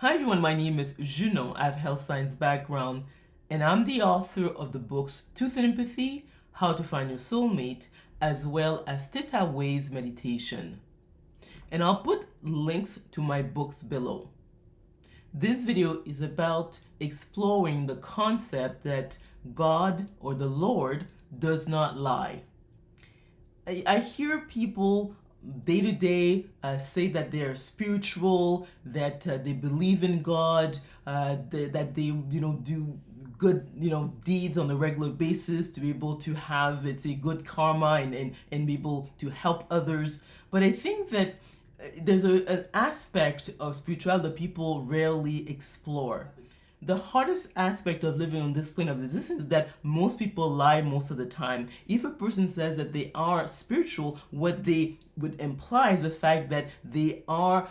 Hi everyone, my name is Junon. I have a health science background and I'm the author of the books Truth and Empathy, How to Find Your Soulmate, as well as Theta-Waves Meditation. And I'll put links to my books below. This video is about exploring the concept that God or the Lord does not lie. I hear people day to day say that they're spiritual, that they believe in God, that they do good deeds on a regular basis to be able to have a good karma and be able to help others. But I think that there's an aspect of spirituality that people rarely explore. The hardest aspect of living on this plane of existence is that most people lie most of the time. If a person says that they are spiritual, what they would imply is the fact that they are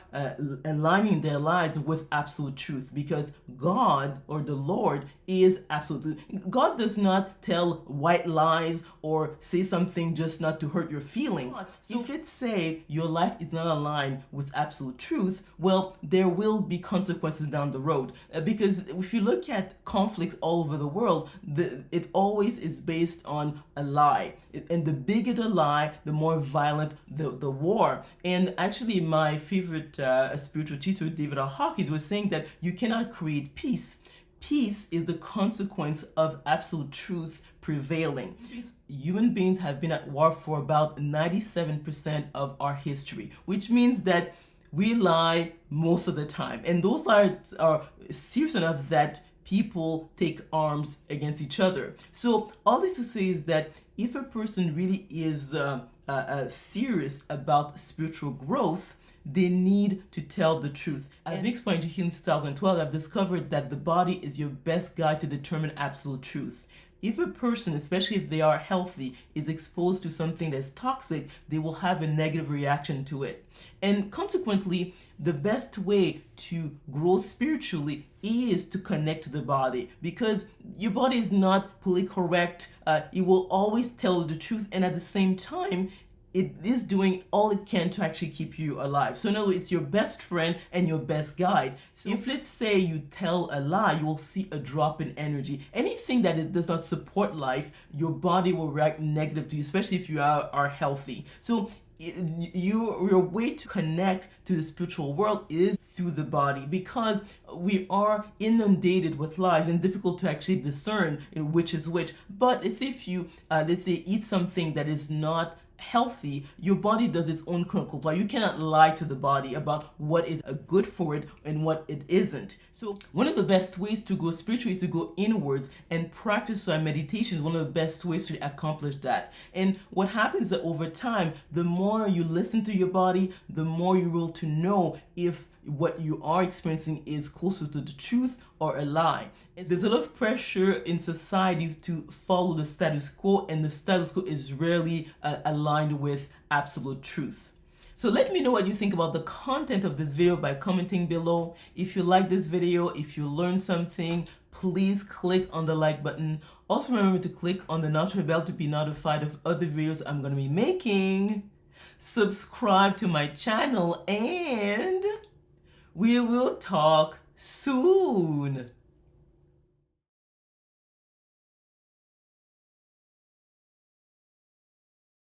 aligning their lives with absolute truth, because God or the Lord is absolute. God does not tell white lies or say something just not to hurt your feelings. So if let's say your life is not aligned with absolute truth, well, there will be consequences down the road. Because if you look at conflicts all over the world, it always is based on a lie. And the bigger the lie, the more violent the war. And actually, my favorite spiritual teacher, David Hawkins, was saying that you cannot create peace. Peace is the consequence of absolute truth prevailing. Human beings have been at war for about 97% of our history, which means that we lie most of the time. And those lies are serious enough that people take arms against each other. So all this to say is that if a person really is serious about spiritual growth, they need to tell the truth. As been explained to Hawkins in 2012, I've discovered that the body is your best guide to determine absolute truth. If a person, especially if they are healthy, is exposed to something that's toxic, they will have a negative reaction to it. And consequently, the best way to grow spiritually is to connect to the body, because your body is not politically correct. It will always tell the truth, and at the same time, it is doing all it can to actually keep you alive. So in other words, it's your best friend and your best guide. So if let's say you tell a lie, you will see a drop in energy. Anything that does not support life, your body will react negative to you, especially if you are healthy. So your way to connect to the spiritual world is through the body, because we are inundated with lies and difficult to actually discern which is which. But let's say if you let's say eat something that is not healthy, your body does its own clinical law. You cannot lie to the body about what is good for it and what it isn't. So one of the best ways to go spiritually is to go inwards, and practice meditation is one of the best ways to accomplish that. And what happens is that over time, the more you listen to your body, the more you will to know if what you are experiencing is closer to the truth or a lie. There's a lot of pressure in society to follow the status quo, and the status quo is rarely aligned with absolute truth. So let me know what you think about the content of this video by commenting below. If you like this video, if you learned something, please click on the like button. Also remember to click on the notification bell to be notified of other videos I'm going to be making. Subscribe to my channel, and we will talk soon.